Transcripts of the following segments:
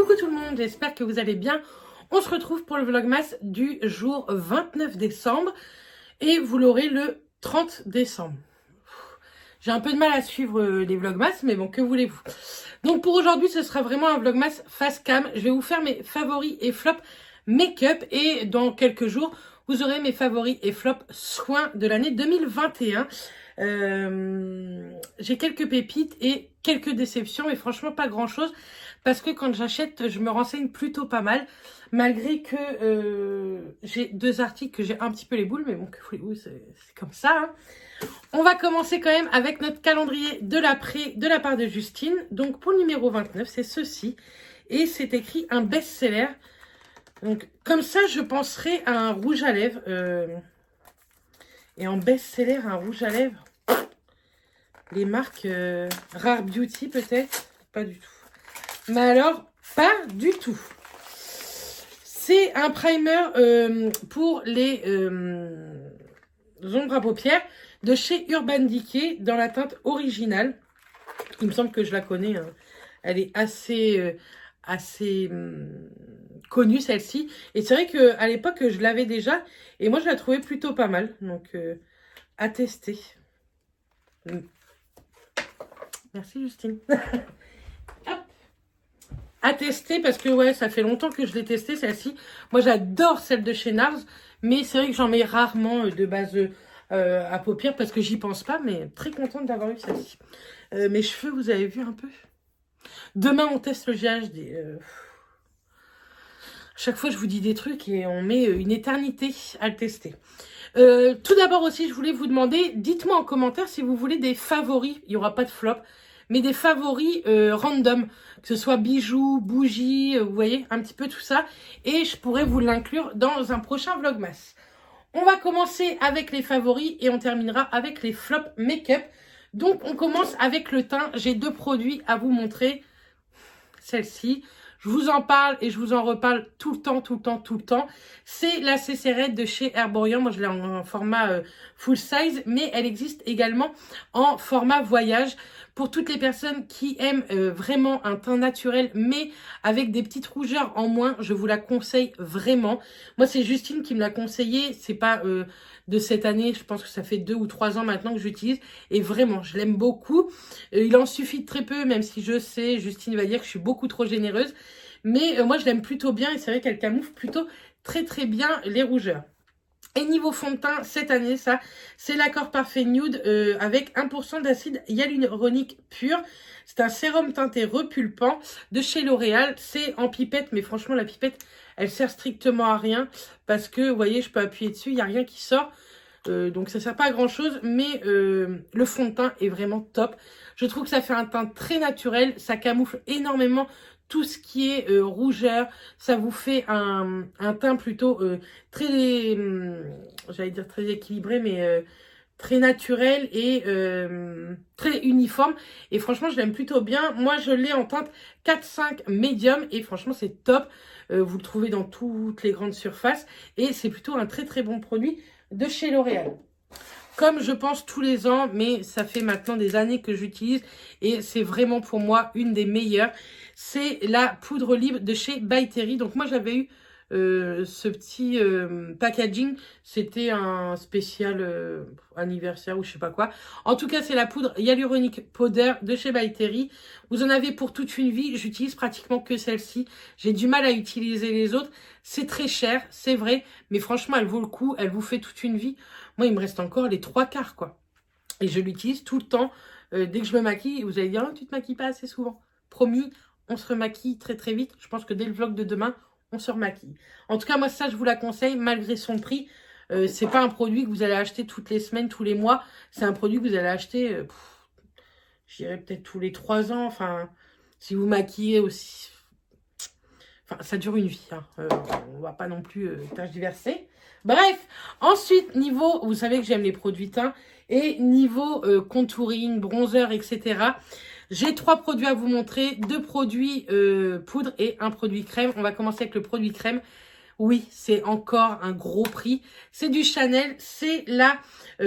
Coucou tout le monde, j'espère que vous allez bien. On se retrouve pour le vlogmas du jour 29 décembre et vous l'aurez le 30 décembre. J'ai un peu de mal à suivre les vlogmas, mais bon, que voulez-vous. Donc pour aujourd'hui, ce sera vraiment un vlogmas face cam. Je vais vous faire mes favoris et flops make-up et dans quelques jours, vous aurez mes favoris et flops soins de l'année 2021. J'ai quelques pépites et quelques déceptions, mais franchement pas grand chose parce que quand j'achète, je me renseigne plutôt pas mal, malgré que j'ai deux articles que j'ai un petit peu les boules, mais bon, que voulez-vous, c'est comme ça. Hein. On va commencer quand même avec notre calendrier de l'après de la part de Justine. Donc pour le numéro 29, c'est ceci et c'est écrit un best-seller. Donc comme ça, je penserai à un rouge à lèvres. Et en best-seller, un rouge à lèvres. Les marques Rare Beauty peut-être. Pas du tout. Mais alors, pas du tout. C'est un primer pour les ombres à paupières de chez Urban Decay dans la teinte originale. Il me semble que je la connais. Hein. Elle est assez connue celle-ci. Et c'est vrai qu'à l'époque, je l'avais déjà. Et moi, je la trouvais plutôt pas mal. Donc, à tester. Merci Justine. Hop. À tester parce que ouais, ça fait longtemps que je l'ai testée celle-ci. Moi, j'adore celle de chez Nars. Mais c'est vrai que j'en mets rarement de base à paupières parce que j'y pense pas. Mais très contente d'avoir eu celle-ci. Mes cheveux, vous avez vu un peu. Demain, on teste le GHD. Chaque fois, je vous dis des trucs et on met une éternité à le tester. Tout d'abord aussi, je voulais vous demander, dites-moi en commentaire si vous voulez des favoris. Il n'y aura pas de flop, mais des favoris random. Que ce soit bijoux, bougies, vous voyez, un petit peu tout ça. Et je pourrais vous l'inclure dans un prochain vlogmas. On va commencer avec les favoris et on terminera avec les flops make-up. Donc, on commence avec le teint. J'ai deux produits à vous montrer. Celle-ci. Je vous en parle et je vous en reparle tout le temps. C'est la CC Red de chez Herborian. Moi, je l'ai en format full size, mais elle existe également en format voyage. Pour toutes les personnes qui aiment vraiment un teint naturel, mais avec des petites rougeurs en moins, je vous la conseille vraiment. Moi, c'est Justine qui me l'a conseillé. C'est pas de cette année. Je pense que ça fait 2 ou 3 ans maintenant que j'utilise. Et vraiment, je l'aime beaucoup. Il en suffit de très peu, même si je sais, Justine va dire que je suis beaucoup trop généreuse. Mais moi, je l'aime plutôt bien et c'est vrai qu'elle camoufle plutôt très bien les rougeurs. Et niveau fond de teint, cette année, ça, c'est l'accord parfait nude avec 1% d'acide hyaluronique pur. C'est un sérum teinté repulpant de chez L'Oréal. C'est en pipette, mais franchement, la pipette, elle sert strictement à rien. Parce que, vous voyez, je peux appuyer dessus, il n'y a rien qui sort. Donc ça sert pas à grand chose, mais le fond de teint est vraiment top. Je trouve que ça fait un teint très naturel, ça camoufle énormément tout ce qui est rougeur, ça vous fait un teint plutôt très, j'allais dire très équilibré, mais très naturel et très uniforme. Et franchement, je l'aime plutôt bien. Moi, je l'ai en teinte 4-5 médium et franchement, c'est top. Vous le trouvez dans toutes les grandes surfaces et c'est plutôt un très bon produit de chez L'Oréal. Comme je pense tous les ans, mais ça fait maintenant des années que j'utilise et c'est vraiment pour moi une des meilleures. C'est la poudre libre de chez By Terry. Donc moi j'avais eu ce petit packaging. C'était un spécial anniversaire ou je sais pas quoi. En tout cas, c'est la poudre hyaluronique powder de chez By Terry. Vous en avez pour toute une vie. J'utilise pratiquement que celle-ci. J'ai du mal à utiliser les autres. C'est très cher, c'est vrai. Mais franchement, elle vaut le coup. Elle vous fait toute une vie. Moi, il me reste encore les 3/4, quoi. Et je l'utilise tout le temps. Dès que je me maquille, vous allez dire, oh, tu te maquilles pas assez souvent. Promis, on se remaquille très vite. Je pense que dès le vlog de demain, on se remaquille. En tout cas, moi, ça, je vous la conseille, malgré son prix. C'est pas un produit que vous allez acheter toutes les semaines, tous les mois. C'est un produit que vous allez acheter, je dirais peut-être tous les 3 ans. Enfin, si vous maquillez aussi. Enfin, ça dure une vie. Hein. On va pas non plus tergiverser. Bref, ensuite, niveau, vous savez que j'aime les produits teints. Et niveau contouring, bronzer, etc. J'ai 3 produits à vous montrer. 2 produits poudre et 1 produit crème. On va commencer avec le produit crème. Oui, c'est encore un gros prix. C'est du Chanel. C'est la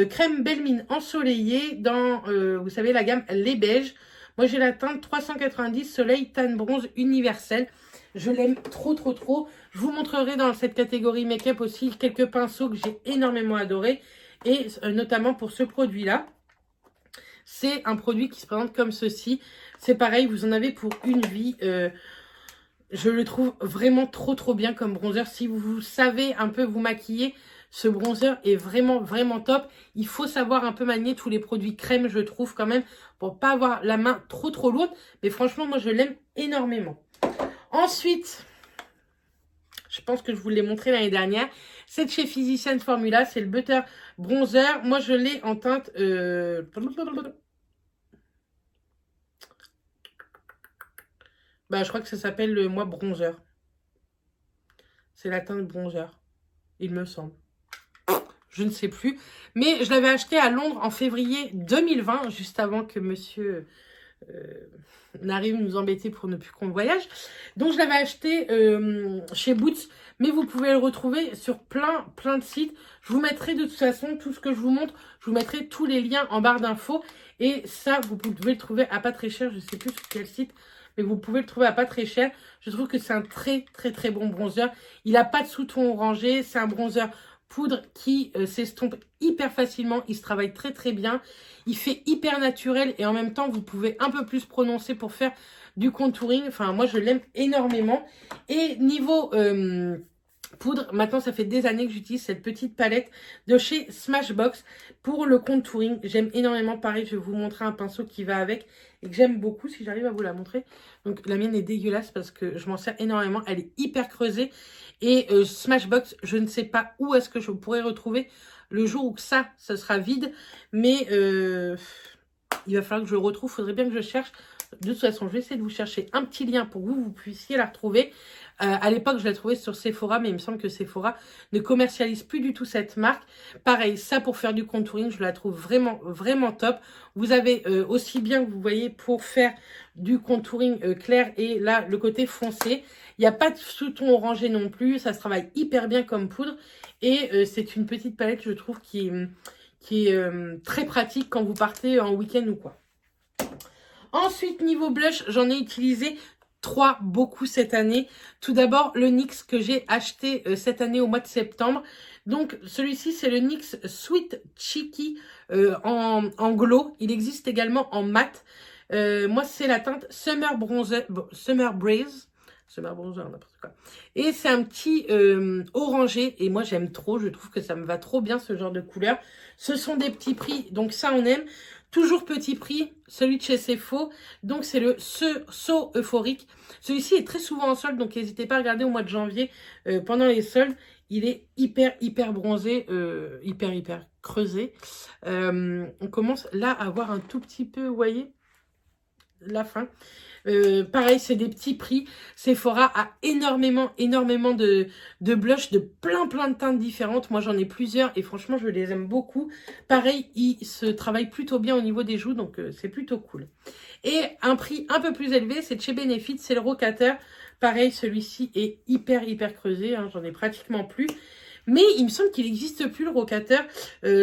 crème Belle Mine ensoleillée dans, vous savez, la gamme Les Beiges. Moi, j'ai la teinte 390 Soleil Tan Bronze Universel. Je l'aime trop, trop, trop. Je vous montrerai dans cette catégorie make-up aussi quelques pinceaux que j'ai énormément adorés. Et notamment pour ce produit-là. C'est un produit qui se présente comme ceci. C'est pareil, vous en avez pour une vie. Je le trouve vraiment trop, trop bien comme bronzer. Si vous savez un peu vous maquiller, ce bronzer est vraiment, vraiment top. Il faut savoir un peu manier tous les produits crème, je trouve quand même, pour pas avoir la main trop, trop lourde. Mais franchement, moi, je l'aime énormément. Ensuite, je pense que je vous l'ai montré l'année dernière. C'est de chez Physicians Formula. C'est le Butter Bronzer. Moi, je l'ai en teinte... Bah, je crois que ça s'appelle le mois bronzer. C'est la teinte bronzer, il me semble. Je ne sais plus. Mais je l'avais acheté à Londres en février 2020, juste avant que monsieur n'arrive nous embêter pour ne plus qu'on voyage. Donc, je l'avais acheté chez Boots. Mais vous pouvez le retrouver sur plein de sites. Je vous mettrai de toute façon tout ce que je vous montre. Je vous mettrai tous les liens en barre d'infos. Et ça, vous pouvez le trouver à pas très cher. Je ne sais plus sur quel site. Mais vous pouvez le trouver à pas très cher. Je trouve que c'est un très, très, très bon bronzer. Il n'a pas de sous-ton orangé. C'est un bronzer poudre qui s'estompe hyper facilement. Il se travaille très, très bien. Il fait hyper naturel. Et en même temps, vous pouvez un peu plus prononcer pour faire du contouring. Enfin, moi, je l'aime énormément. Et niveau... poudre, maintenant ça fait des années que j'utilise cette petite palette de chez Smashbox pour le contouring. J'aime énormément, pareil, je vais vous montrer un pinceau qui va avec et que j'aime beaucoup si j'arrive à vous la montrer. Donc la mienne est dégueulasse parce que je m'en sers énormément, elle est hyper creusée et Smashbox, je ne sais pas où est-ce que je pourrais retrouver le jour où ça sera vide, mais il va falloir que je le retrouve, il faudrait bien que je cherche. De toute façon, je vais essayer de vous chercher un petit lien pour que vous puissiez la retrouver. À l'époque, je l'ai trouvée sur Sephora, mais il me semble que Sephora ne commercialise plus du tout cette marque. Pareil, ça pour faire du contouring, je la trouve vraiment, vraiment top. Vous avez aussi bien, vous voyez, pour faire du contouring clair et là, le côté foncé. Il n'y a pas de sous-ton orangé non plus. Ça se travaille hyper bien comme poudre. Et c'est une petite palette, je trouve, qui est très pratique quand vous partez en week-end ou quoi. Ensuite, niveau blush, j'en ai utilisé 3 beaucoup cette année. Tout d'abord, le NYX que j'ai acheté cette année au mois de septembre. Donc, celui-ci, c'est le NYX Sweet Cheeky en glow. Il existe également en mat. Moi, c'est la teinte Summer Bronzer, Summer Breeze. Summer Bronzer, n'importe quoi. Et c'est un petit orangé. Et moi, j'aime trop. Je trouve que ça me va trop bien, ce genre de couleur. Ce sont des petits prix. Donc, ça, on aime. Toujours petit prix, celui de chez Sephora. Donc, c'est le So Euphorique. Celui-ci est très souvent en solde, donc n'hésitez pas à regarder au mois de janvier pendant les soldes. Il est hyper bronzé, hyper creusé. On commence là à voir un tout petit peu, vous voyez, la fin. Pareil, c'est des petits prix. Sephora a énormément de blush de plein de teintes différentes. Moi, j'en ai plusieurs et franchement, je les aime beaucoup. Pareil, ils se travaillent plutôt bien au niveau des joues, donc c'est plutôt cool. Et un prix un peu plus élevé, c'est de chez Benefit, c'est le Rocateur. Pareil, celui-ci est hyper creusé, hein, j'en ai pratiquement plus. Mais il me semble qu'il n'existe plus le Rocateur.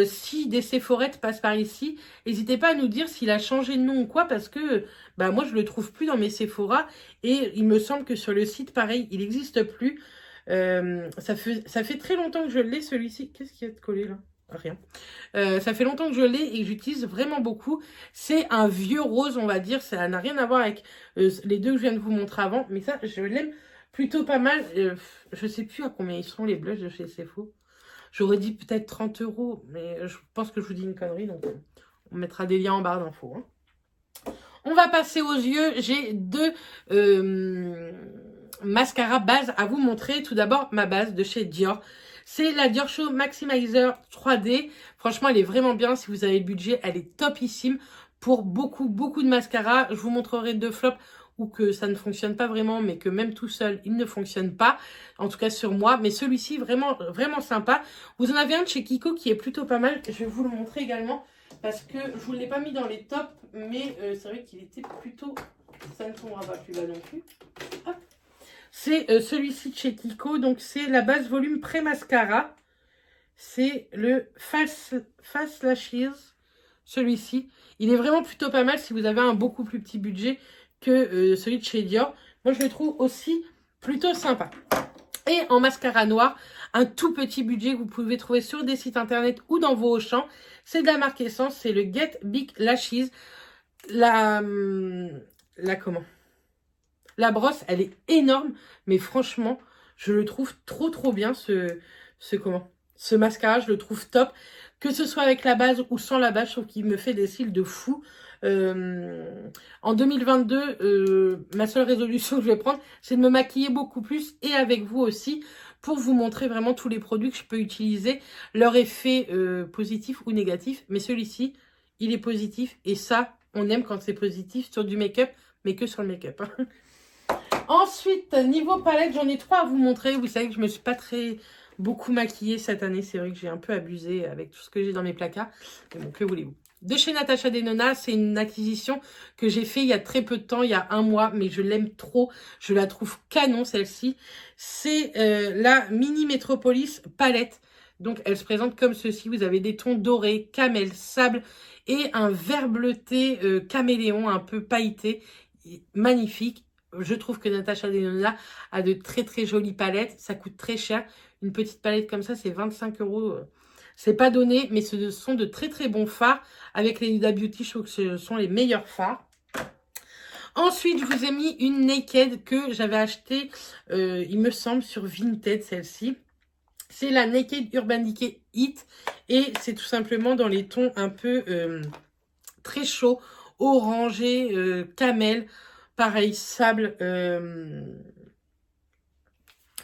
Si des Sephorettes passent par ici, n'hésitez pas à nous dire s'il a changé de nom ou quoi, parce que bah, moi je le trouve plus dans mes Sephora. Et il me semble que sur le site, pareil, il n'existe plus. Ça fait très longtemps que je l'ai, celui-ci. Qu'est-ce qu'il y a de collé là? Rien. Ça fait longtemps que je l'ai et que j'utilise vraiment beaucoup. C'est un vieux rose, on va dire. Ça n'a rien à voir avec les deux que je viens de vous montrer avant. Mais ça, je l'aime plutôt pas mal. Je sais plus à combien ils sont les blushs de chez Sephora. J'aurais dit peut-être 30 €. Mais je pense que je vous dis une connerie. Donc on mettra des liens en barre d'infos. Hein. On va passer aux yeux. J'ai deux mascaras base à vous montrer. Tout d'abord, ma base de chez Dior. C'est la Dior Show Maximizer 3D. Franchement, elle est vraiment bien. Si vous avez le budget, elle est topissime pour beaucoup de mascaras. Je vous montrerai deux flops ou que ça ne fonctionne pas vraiment, mais que même tout seul, il ne fonctionne pas. En tout cas sur moi. Mais celui-ci, vraiment sympa. Vous en avez un de chez Kiko qui est plutôt pas mal. Je vais vous le montrer également parce que je vous l'ai pas mis dans les tops, mais c'est vrai qu'il était plutôt... Ça ne tombera pas plus bas non plus. Hop. C'est celui-ci de chez Kiko. Donc, c'est la base volume pré-mascara. C'est le Fast Lashes. celui-ci. Il est vraiment plutôt pas mal si vous avez un beaucoup plus petit budget que celui de chez Dior. Moi, je le trouve aussi plutôt sympa. Et en mascara noir, un tout petit budget que vous pouvez trouver sur des sites internet ou dans vos Auchan. C'est de la marque Essence, c'est le Get Big Lashes. La brosse, elle est énorme, mais franchement, je le trouve trop bien, ce mascara, je le trouve top. Que ce soit avec la base ou sans la base, je trouve qu'il me fait des cils de fou. En 2022, ma seule résolution que je vais prendre, c'est de me maquiller beaucoup plus et avec vous aussi pour vous montrer vraiment tous les produits que je peux utiliser, leur effet positif ou négatif. Mais celui-ci, il est positif et ça, on aime quand c'est positif sur du make-up, mais que sur le make-up. Ensuite, niveau palette, j'en ai 3 à vous montrer. Vous savez que je me suis pas beaucoup maquillée cette année. C'est vrai que j'ai un peu abusé avec tout ce que j'ai dans mes placards. Mais bon, que voulez-vous? De chez Natasha Denona, c'est une acquisition que j'ai fait il y a très peu de temps, il y a 1 mois, mais je l'aime trop. Je la trouve canon, celle-ci. C'est la Mini Metropolis palette. Donc, elle se présente comme ceci. Vous avez des tons dorés, camel, sable et un vert bleuté caméléon un peu pailleté. Magnifique. Je trouve que Natasha Denona a de très jolies palettes. Ça coûte très cher. Une petite palette comme ça, c'est 25 €. C'est pas donné, mais ce sont de très bons fards. Avec les Huda Beauty, je trouve que ce sont les meilleurs fards. Ensuite, je vous ai mis une Naked que j'avais achetée, il me semble, sur Vinted, celle-ci. C'est la Naked Urban Decay Hit. Et c'est tout simplement dans les tons un peu très chauds, orangé, camel. Pareil, sable,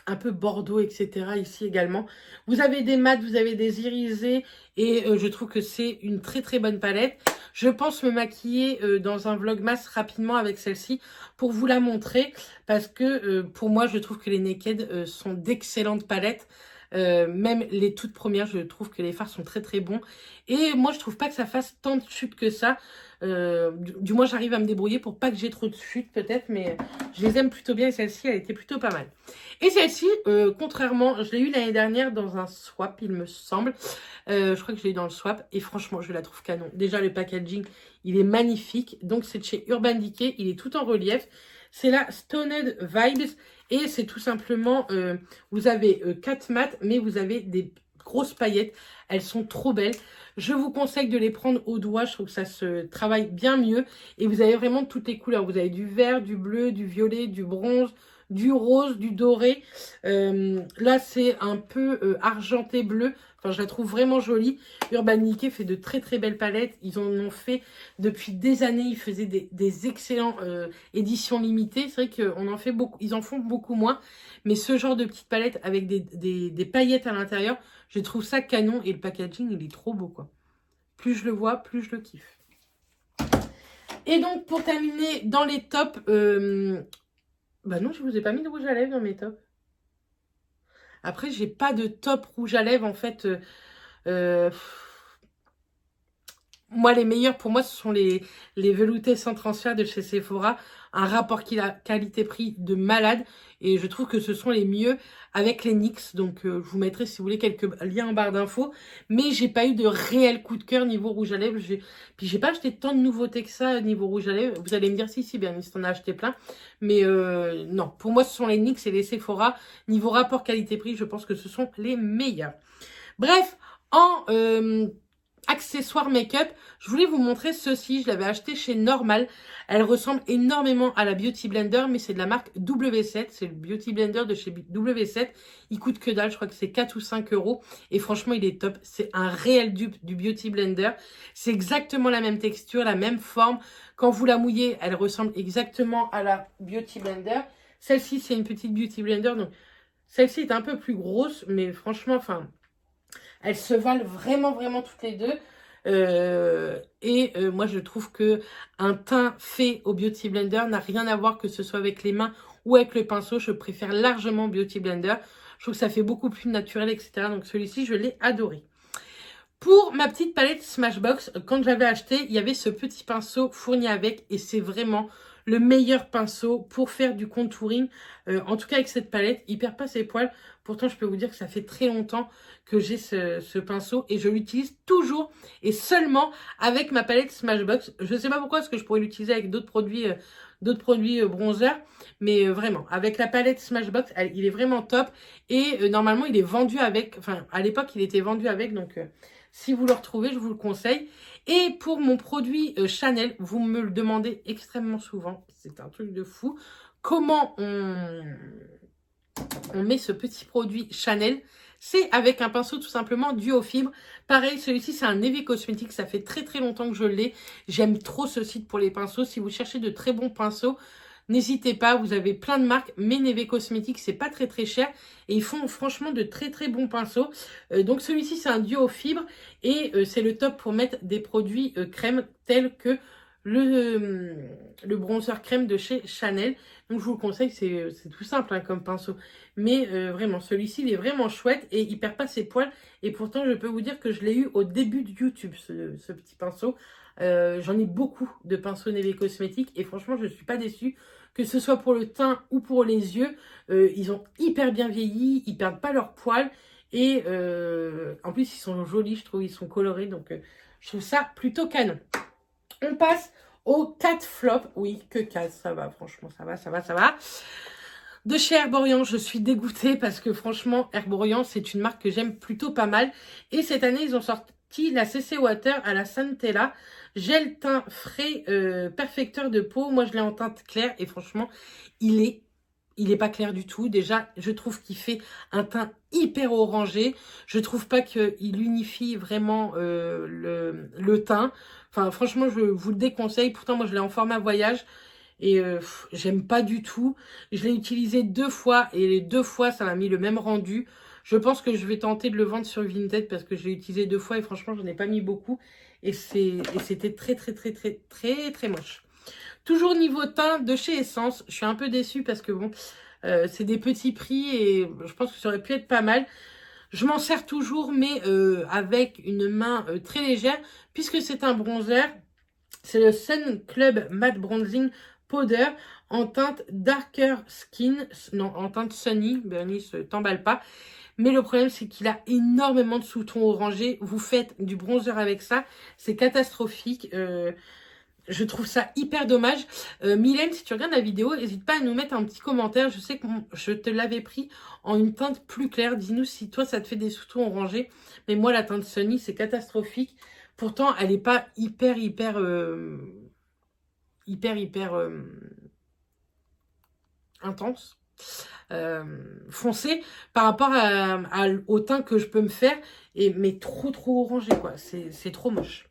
un peu bordeaux, etc. ici également. Vous avez des mats, vous avez des irisés et je trouve que c'est une très bonne palette. Je pense me maquiller dans un vlogmas rapidement avec celle-ci pour vous la montrer parce que pour moi, je trouve que les Naked sont d'excellentes palettes. Même les toutes premières, je trouve que les fards sont très bons. Et moi, je trouve pas que ça fasse tant de chutes que ça. Du moins, j'arrive à me débrouiller pour pas que j'ai trop de chutes, peut-être. Mais je les aime plutôt bien. Et celle-ci, elle était plutôt pas mal. Et celle-ci, contrairement, je l'ai eu l'année dernière dans un swap, il me semble. Je crois que je l'ai eu dans le swap. Et franchement, je la trouve canon. Déjà, le packaging, il est magnifique. Donc, c'est de chez Urban Decay. Il est tout en relief. C'est la Stoned Vibes. Et c'est tout simplement, vous avez 4 mats, mais vous avez des grosses paillettes. Elles sont trop belles. Je vous conseille de les prendre au doigt. Je trouve que ça se travaille bien mieux. Et vous avez vraiment toutes les couleurs. Vous avez du vert, du bleu, du violet, du bronze, du rose, du doré. Là, c'est un peu argenté bleu. Enfin, je la trouve vraiment jolie. Urban Decay fait de très belles palettes. Ils en ont fait depuis des années. Ils faisaient des excellentes éditions limitées. C'est vrai qu'on en fait beaucoup. Ils en font beaucoup moins. Mais ce genre de petites palettes avec des paillettes à l'intérieur, je trouve ça canon. Et le packaging, il est trop beau, quoi. Plus je le vois, plus je le kiffe. Et donc, pour terminer, dans les tops... bah non, je vous ai pas mis de rouge à lèvres dans mes tops. Après, j'ai pas de top rouge à lèvres, en fait. Moi, les meilleurs, pour moi, ce sont les veloutés sans transfert de chez Sephora. Un rapport qualité-prix de malade. Et je trouve que ce sont les mieux avec les NYX. Donc, je vous mettrai, si vous voulez, quelques liens en barre d'infos. Mais j'ai pas eu de réel coup de cœur niveau rouge à lèvres. Puis, j'ai pas acheté tant de nouveautés que ça niveau rouge à lèvres. Vous allez me dire, si, bien, si t'en as acheté plein. Mais non, pour moi, ce sont les NYX et les Sephora. Niveau rapport qualité-prix, je pense que ce sont les meilleurs. Bref, en... accessoires make-up, je voulais vous montrer ceci. Je l'avais acheté chez Normal. Elle ressemble énormément à la Beauty Blender, mais c'est de la marque W7. C'est le Beauty Blender de chez W7. Il coûte que dalle, je crois que c'est 4 ou 5 €. Et franchement, il est top. C'est un réel dupe du Beauty Blender. C'est exactement la même texture, la même forme. Quand vous la mouillez, elle ressemble exactement à la Beauty Blender. Celle-ci, c'est une petite Beauty Blender. Donc, celle-ci est un peu plus grosse, mais franchement, enfin... elles se valent vraiment toutes les deux. Moi, je trouve que un teint fait au Beauty Blender n'a rien à voir que ce soit avec les mains ou avec le pinceau. Je préfère largement Beauty Blender. Je trouve que ça fait beaucoup plus naturel, etc. Donc, celui-ci, je l'ai adoré. Pour ma petite palette Smashbox, quand j'avais acheté, il y avait ce petit pinceau fourni avec. Et c'est vraiment le meilleur pinceau pour faire du contouring. En tout cas, avec cette palette, il perd pas ses poils. Pourtant, je peux vous dire que ça fait très longtemps que j'ai ce pinceau et je l'utilise toujours et seulement avec ma palette Smashbox. Je ne sais pas pourquoi, parce que je pourrais l'utiliser avec d'autres produits bronzer, mais vraiment, avec la palette Smashbox, il est vraiment top et normalement, il est vendu avec, enfin, à l'époque, il était vendu avec, donc si vous le retrouvez, je vous le conseille. Et pour mon produit Chanel, vous me le demandez extrêmement souvent, c'est un truc de fou, comment on met ce petit produit Chanel. C'est avec un pinceau tout simplement duo fibre. Pareil, celui-ci, c'est un EV Cosmetics. Ça fait très très longtemps que je l'ai. J'aime trop ce site pour les pinceaux. Si vous cherchez de très bons pinceaux, n'hésitez pas. Vous avez plein de marques. Mais EV Cosmetics, c'est pas très très cher. Et ils font franchement de très très bons pinceaux. Donc celui-ci, c'est un duo fibre. Et c'est le top pour mettre des produits crème tels que le bronzer crème de chez Chanel. Donc je vous le conseille, c'est tout simple hein, comme pinceau. Mais vraiment, celui-ci, il est vraiment chouette et il perd pas ses poils. Et pourtant, je peux vous dire que je l'ai eu au début de YouTube, ce petit pinceau. J'en ai beaucoup de pinceaux Neve Cosmetics et franchement, je ne suis pas déçue. Que ce soit pour le teint ou pour les yeux, ils ont hyper bien vieilli, ils perdent pas leurs poils. Et en plus, ils sont jolis, je trouve, ils sont colorés. Donc, je trouve ça plutôt canon. On passe aux 4 flops. Oui, que 4, ça va, franchement, ça va. De chez Herborian, je suis dégoûtée parce que franchement, Herborian, c'est une marque que j'aime plutôt pas mal. Et cette année, ils ont sorti la CC Water à la Santella. Gel teint frais, perfecteur de peau. Moi, je l'ai en teinte claire et franchement, il est pas clair du tout. Déjà, je trouve qu'il fait un teint hyper orangé. Je trouve pas qu'il unifie vraiment le teint. Enfin, franchement, je vous le déconseille. Pourtant, moi, je l'ai en format voyage. Et j'aime pas du tout. Je l'ai utilisé 2 fois. Et les 2 fois, ça m'a mis le même rendu. Je pense que je vais tenter de le vendre sur Vinted. Parce que je l'ai utilisé 2 fois. Et franchement, je n'en ai pas mis beaucoup. Et c'était très moche. Toujours niveau teint de chez Essence. Je suis un peu déçue parce que bon, c'est des petits prix. Et je pense que ça aurait pu être pas mal. Je m'en sers toujours, mais avec une main très légère, puisque c'est un bronzer. C'est le Sun Club Matte Bronzing Powder en teinte Darker Skin, non, en teinte Sunny. Bernice, t'emballe pas. Mais le problème, c'est qu'il a énormément de sous-tons orangés. Vous faites du bronzer avec ça, c'est catastrophique. Je trouve ça hyper dommage. Mylène, si tu regardes la vidéo, n'hésite pas à nous mettre un petit commentaire. Je sais que je te l'avais pris en une teinte plus claire. Dis-nous si toi, ça te fait des sous-tons orangés. Mais moi, la teinte Sunny, c'est catastrophique. Pourtant, elle n'est pas hyper intense, foncée par rapport au teint que je peux me faire. Mais trop orangé, quoi. C'est trop moche.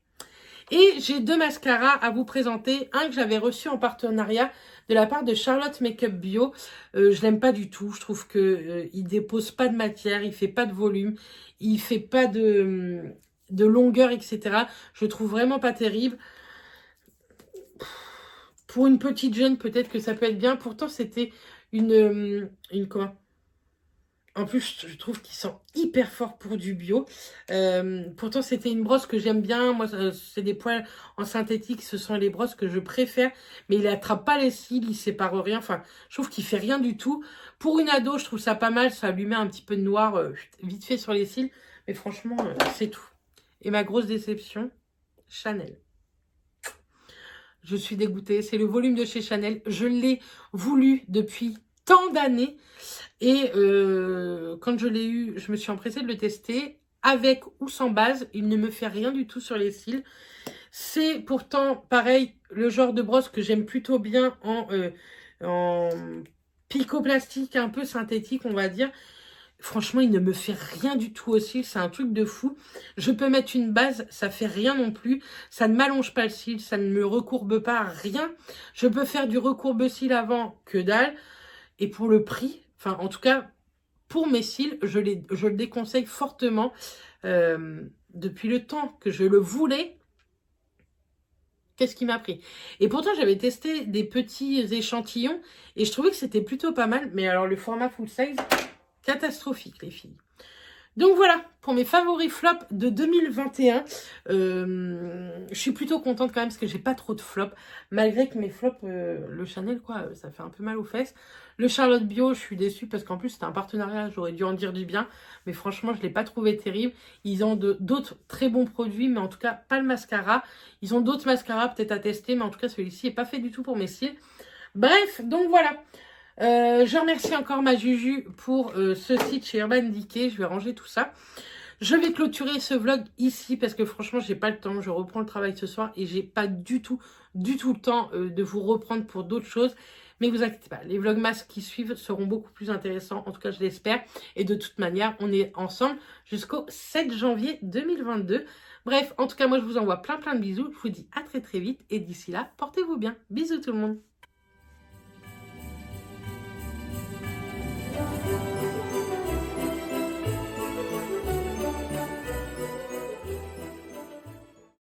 Et j'ai 2 mascaras à vous présenter. Un que j'avais reçu en partenariat de la part de Charlotte Makeup Bio. Je l'aime pas du tout. Je trouve que il dépose pas de matière, il fait pas de volume, il fait pas de longueur, etc. Je trouve vraiment pas terrible. Pour une petite jeune, peut-être que ça peut être bien. Pourtant, c'était une quoi? En plus, je trouve qu'ils sont hyper forts pour du bio. Pourtant, c'était une brosse que j'aime bien. Moi, c'est des poils en synthétique. Ce sont les brosses que je préfère. Mais il n'attrape pas les cils, il sépare rien. Enfin, je trouve qu'il fait rien du tout. Pour une ado, je trouve ça pas mal. Ça lui met un petit peu de noir vite fait sur les cils. Mais franchement, c'est tout. Et ma grosse déception, Chanel. Je suis dégoûtée. C'est le volume de chez Chanel. Je l'ai voulu depuis tant d'années. Et quand je l'ai eu, je me suis empressée de le tester. Avec ou sans base, il ne me fait rien du tout sur les cils. C'est pourtant, pareil, le genre de brosse que j'aime plutôt bien en picoplastique, un peu synthétique, on va dire. Franchement, il ne me fait rien du tout au cil. C'est un truc de fou. Je peux mettre une base, ça fait rien non plus. Ça ne m'allonge pas le cil, ça ne me recourbe pas, rien. Je peux faire du recourbe-cils avant, que dalle. Et pour le prix, enfin, en tout cas, pour mes cils, je le déconseille fortement. Depuis le temps que je le voulais, qu'est-ce qui m'a pris? Et pourtant, j'avais testé des petits échantillons et je trouvais que c'était plutôt pas mal. Mais alors, le format full size, catastrophique, les filles. Donc voilà, pour mes favoris flops de 2021, je suis plutôt contente quand même parce que j'ai pas trop de flops, malgré que mes flops, le Chanel quoi, ça fait un peu mal aux fesses. Le Charlotte Bio, je suis déçue parce qu'en plus c'était un partenariat, j'aurais dû en dire du bien, mais franchement je l'ai pas trouvé terrible. Ils ont d'autres très bons produits, mais en tout cas pas le mascara. Ils ont d'autres mascaras peut-être à tester, mais en tout cas celui-ci est pas fait du tout pour mes cils. Bref, donc voilà. Je remercie encore ma Juju pour ce site chez Urban Decay. Je vais ranger tout ça. Je vais clôturer ce vlog ici parce que franchement, j'ai pas le temps. Je reprends le travail ce soir et j'ai pas du tout le temps de vous reprendre pour d'autres choses. Mais vous inquiétez pas, les vlogmas qui suivent seront beaucoup plus intéressants. En tout cas, je l'espère. Et de toute manière, on est ensemble jusqu'au 7 janvier 2022. Bref, en tout cas, moi, je vous envoie plein de bisous. Je vous dis à très vite. Et d'ici là, portez-vous bien. Bisous tout le monde.